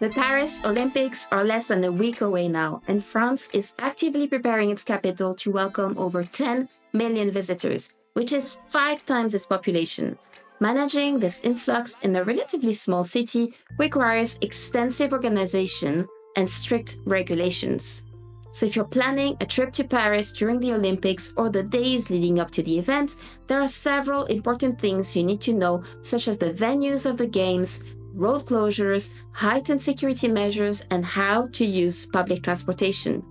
The Paris Olympics are less than a week away now, and France is actively preparing its capital to welcome over 10 million visitors, which is 5 times its population. Managing this influx in a relatively small city requires extensive organization and strict regulations. So if you're planning a trip to Paris during the Olympics or the days leading up to the event, there are several important things you need to know, such as the venues of the games, road closures, heightened security measures, and how to use public transportation.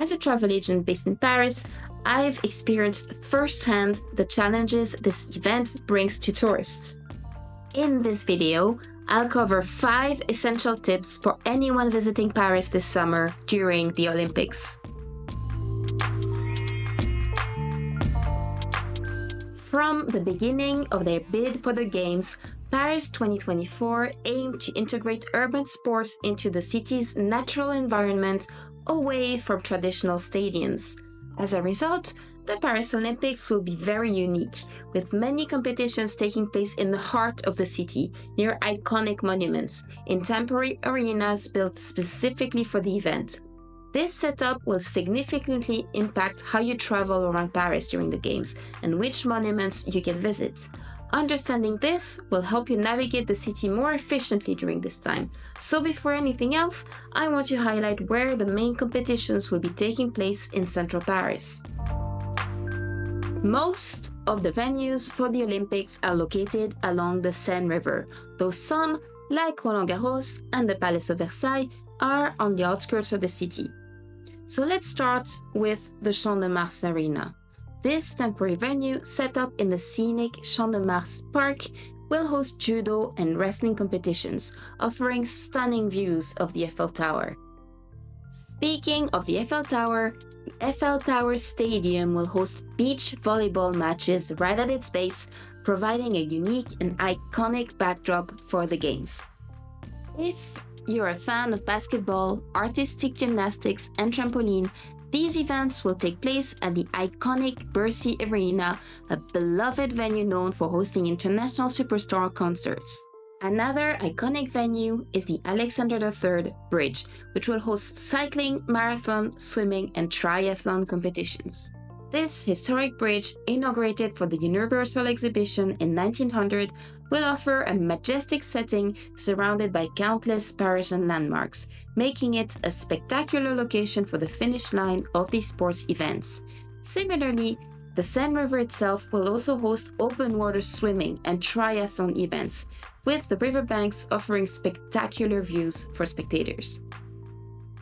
As a travel agent based in Paris, I've experienced firsthand the challenges this event brings to tourists. In this video, I'll cover 5 essential tips for anyone visiting Paris this summer during the Olympics. From the beginning of their bid for the Games, Paris 2024 aimed to integrate urban sports into the city's natural environment away from traditional stadiums. As a result, the Paris Olympics will be very unique, with many competitions taking place in the heart of the city, near iconic monuments, in temporary arenas built specifically for the event. This setup will significantly impact how you travel around Paris during the Games and which monuments you can visit. Understanding this will help you navigate the city more efficiently during this time. So before anything else, I want to highlight where the main competitions will be taking place in central Paris. Most of the venues for the Olympics are located along the Seine River, though some, like Roland Garros and the Palace of Versailles, are on the outskirts of the city. So let's start with the Champ de Mars Arena. This temporary venue, set up in the scenic Champ de Mars Park, will host judo and wrestling competitions, offering stunning views of the Eiffel Tower. Speaking of the Eiffel Tower, the Eiffel Tower Stadium will host beach volleyball matches right at its base, providing a unique and iconic backdrop for the Games. If you're a fan of basketball, artistic gymnastics, and trampoline, these events will take place at the iconic Bercy Arena, a beloved venue known for hosting international superstar concerts. Another iconic venue is the Alexander III Bridge, which will host cycling, marathon, swimming, and triathlon competitions. This historic bridge, inaugurated for the Universal Exhibition in 1900, will offer a majestic setting surrounded by countless Parisian landmarks, making it a spectacular location for the finish line of these sports events. Similarly, the Seine River itself will also host open water swimming and triathlon events, with the riverbanks offering spectacular views for spectators.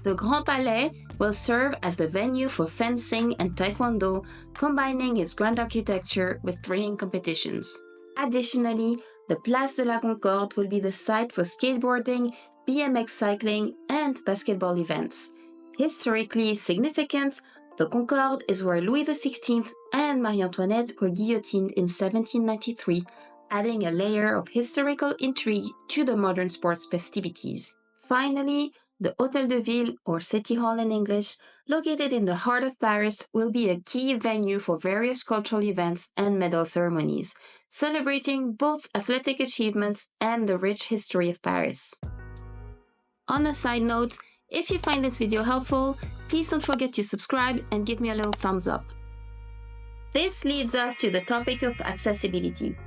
The Grand Palais will serve as the venue for fencing and taekwondo, combining its grand architecture with thrilling competitions. Additionally, the Place de la Concorde will be the site for skateboarding, BMX cycling, and basketball events. Historically significant, the Concorde is where Louis XVI and Marie Antoinette were guillotined in 1793, adding a layer of historical intrigue to the modern sports festivities. Finally, the Hôtel de Ville, or City Hall in English, located in the heart of Paris, will be a key venue for various cultural events and medal ceremonies, celebrating both athletic achievements and the rich history of Paris. On a side note, if you find this video helpful, please don't forget to subscribe and give me a little thumbs up. This leads us to the topic of accessibility.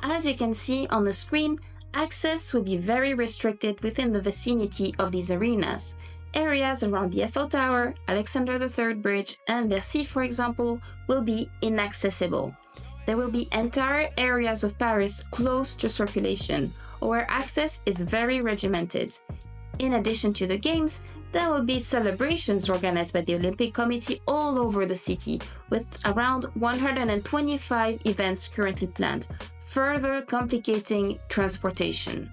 As you can see on the screen, access will be very restricted within the vicinity of these arenas. Areas around the Eiffel Tower, Alexander III Bridge, and Bercy, for example, will be inaccessible. There will be entire areas of Paris closed to circulation, or where access is very regimented. In addition to the Games, there will be celebrations organized by the Olympic Committee all over the city, with around 125 events currently planned, further complicating transportation.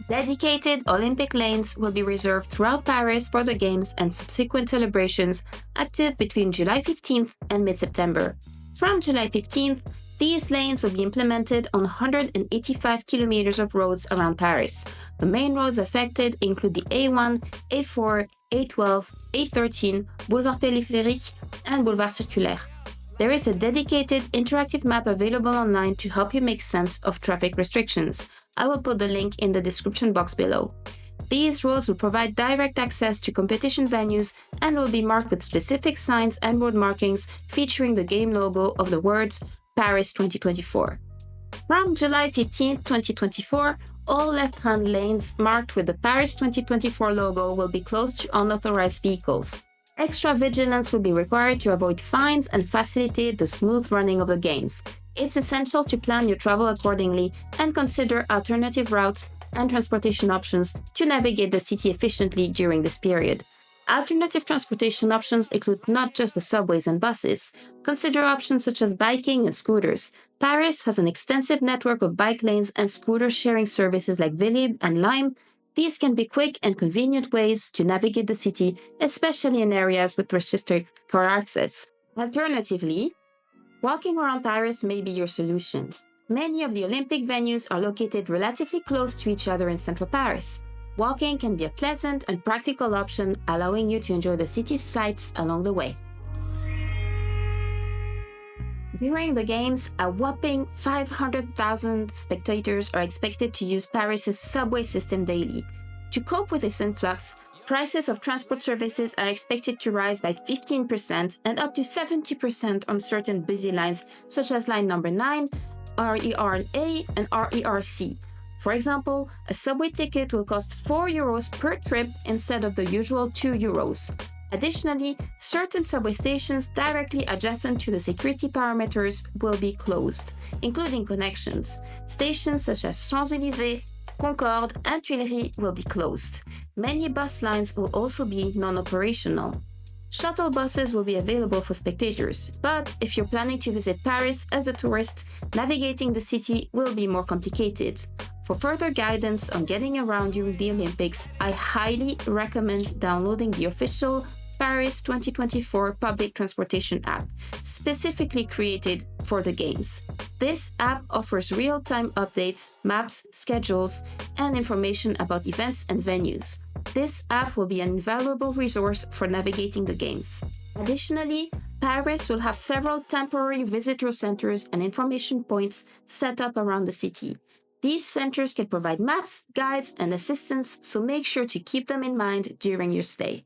Dedicated Olympic lanes will be reserved throughout Paris for the Games and subsequent celebrations, active between July 15th and mid-September. From July 15th, these lanes will be implemented on 185 kilometers of roads around Paris. The main roads affected include the A1, A4, A12, A13, Boulevard Périphérique, and Boulevard Circulaire. There is a dedicated interactive map available online to help you make sense of traffic restrictions. I will put the link in the description box below. These roads will provide direct access to competition venues and will be marked with specific signs and road markings featuring the game logo of the words Paris 2024. From July 15, 2024, all left-hand lanes marked with the Paris 2024 logo will be closed to unauthorized vehicles. Extra vigilance will be required to avoid fines and facilitate the smooth running of the games. It's essential to plan your travel accordingly and consider alternative routes and transportation options to navigate the city efficiently during this period. Alternative transportation options include not just the subways and buses. Consider options such as biking and scooters. Paris has an extensive network of bike lanes and scooter sharing services like Vélib and Lime. These can be quick and convenient ways to navigate the city, especially in areas with restricted car access. Alternatively, walking around Paris may be your solution. Many of the Olympic venues are located relatively close to each other in central Paris. Walking can be a pleasant and practical option, allowing you to enjoy the city's sights along the way. During the games, a whopping 500,000 spectators are expected to use Paris's subway system daily. To cope with this influx, prices of transport services are expected to rise by 15% and up to 70% on certain busy lines such as line number 9, RER-A and RER-C. For example, a subway ticket will cost €4 per trip instead of the usual €2. Additionally, certain subway stations directly adjacent to the security perimeters will be closed, including connections. Stations such as Champs-Élysées, Concorde, and Tuileries will be closed. Many bus lines will also be non-operational. Shuttle buses will be available for spectators, but if you're planning to visit Paris as a tourist, navigating the city will be more complicated. For further guidance on getting around during the Olympics, I highly recommend downloading the official Paris 2024 public transportation app, specifically created for the Games. This app offers real-time updates, maps, schedules, and information about events and venues. This app will be an invaluable resource for navigating the Games. Additionally, Paris will have several temporary visitor centers and information points set up around the city. These centers can provide maps, guides, and assistance, so make sure to keep them in mind during your stay.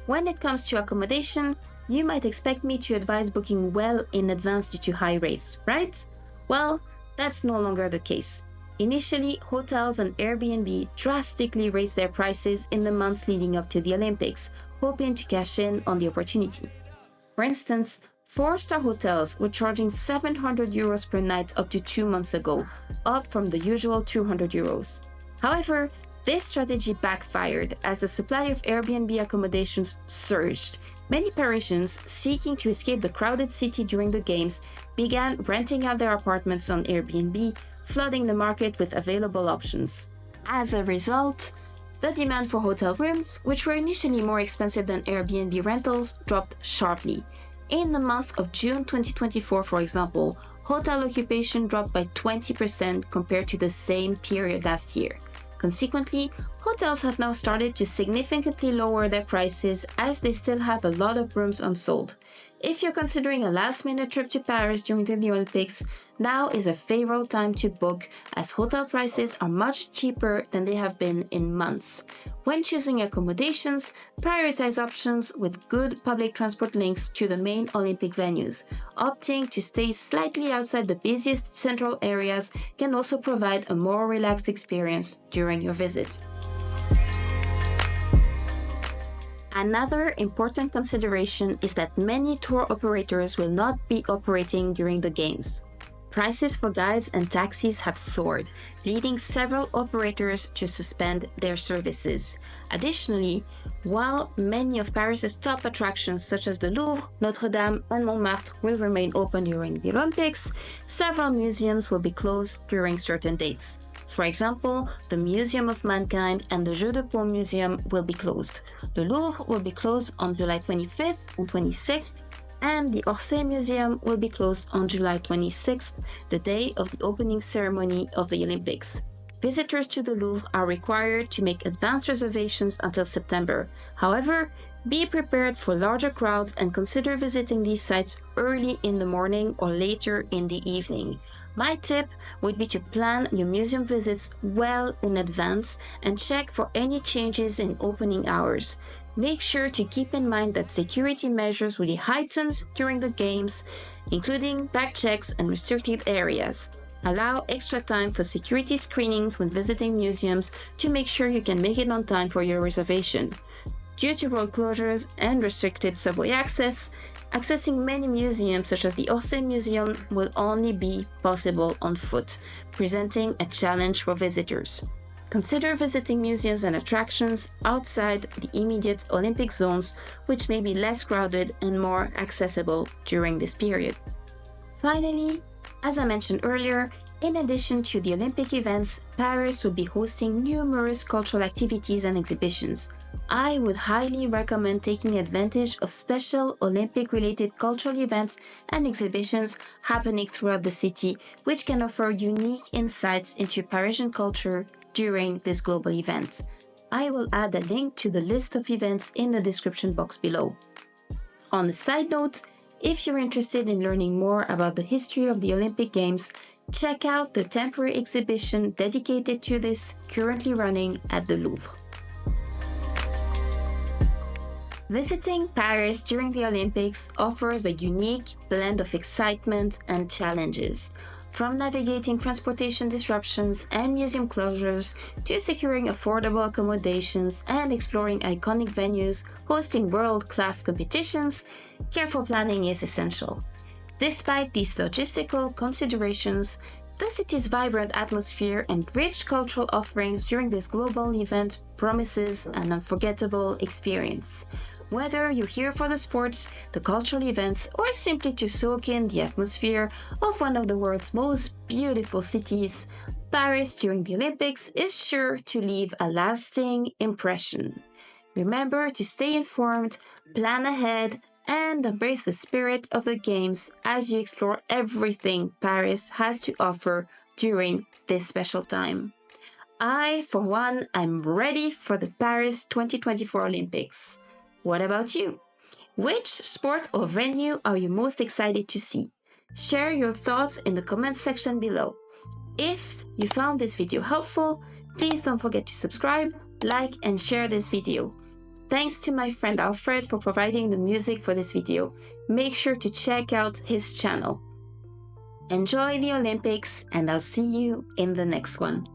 When it comes to accommodation, you might expect me to advise booking well in advance due to high rates, right? Well, that's no longer the case. Initially, hotels and Airbnb drastically raised their prices in the months leading up to the Olympics, hoping to cash in on the opportunity. For instance, 4-star hotels were charging €700 per night up to 2 months ago, up from the usual €200. However, this strategy backfired as the supply of Airbnb accommodations surged. Many Parisians, seeking to escape the crowded city during the Games, began renting out their apartments on Airbnb, flooding the market with available options. As a result, the demand for hotel rooms, which were initially more expensive than Airbnb rentals, dropped sharply. In the month of June 2024, for example, hotel occupation dropped by 20% compared to the same period last year. Consequently, hotels have now started to significantly lower their prices as they still have a lot of rooms unsold. If you're considering a last-minute trip to Paris during the Olympics, now is a favorable time to book as hotel prices are much cheaper than they have been in months. When choosing accommodations, prioritize options with good public transport links to the main Olympic venues. Opting to stay slightly outside the busiest central areas can also provide a more relaxed experience during your visit. Another important consideration is that many tour operators will not be operating during the Games. Prices for guides and taxis have soared, leading several operators to suspend their services. Additionally, while many of Paris's top attractions such as the Louvre, Notre Dame, and Montmartre will remain open during the Olympics, several museums will be closed during certain dates. For example, the Museum of Mankind and the Jeux de Paume Museum will be closed. The Louvre will be closed on July 25th and 26th, and the Orsay Museum will be closed on July 26th, the day of the opening ceremony of the Olympics. Visitors to the Louvre are required to make advance reservations until September. However, be prepared for larger crowds and consider visiting these sites early in the morning or later in the evening. My tip would be to plan your museum visits well in advance and check for any changes in opening hours. Make sure to keep in mind that security measures will be heightened during the games, including bag checks and restricted areas. Allow extra time for security screenings when visiting museums to make sure you can make it on time for your reservation. Due to road closures and restricted subway access, accessing many museums such as the Orsay Museum will only be possible on foot, presenting a challenge for visitors. Consider visiting museums and attractions outside the immediate Olympic zones, which may be less crowded and more accessible during this period. Finally, as I mentioned earlier, in addition to the Olympic events, Paris will be hosting numerous cultural activities and exhibitions. I would highly recommend taking advantage of special Olympic-related cultural events and exhibitions happening throughout the city, which can offer unique insights into Parisian culture during this global event. I will add a link to the list of events in the description box below. On a side note, if you're interested in learning more about the history of the Olympic Games, check out the temporary exhibition dedicated to this currently running at the Louvre. Visiting Paris during the Olympics offers a unique blend of excitement and challenges. From navigating transportation disruptions and museum closures to securing affordable accommodations and exploring iconic venues hosting world-class competitions, careful planning is essential. Despite these logistical considerations, the city's vibrant atmosphere and rich cultural offerings during this global event promises an unforgettable experience. Whether you're here for the sports, the cultural events, or simply to soak in the atmosphere of one of the world's most beautiful cities, Paris during the Olympics is sure to leave a lasting impression. Remember to stay informed, plan ahead, and embrace the spirit of the Games as you explore everything Paris has to offer during this special time. I, for one, am ready for the Paris 2024 Olympics. What about you? Which sport or venue are you most excited to see? Share your thoughts in the comment section below. If you found this video helpful, please don't forget to subscribe, like, and share this video. Thanks to my friend Alfred for providing the music for this video. Make sure to check out his channel. Enjoy the Olympics, and I'll see you in the next one.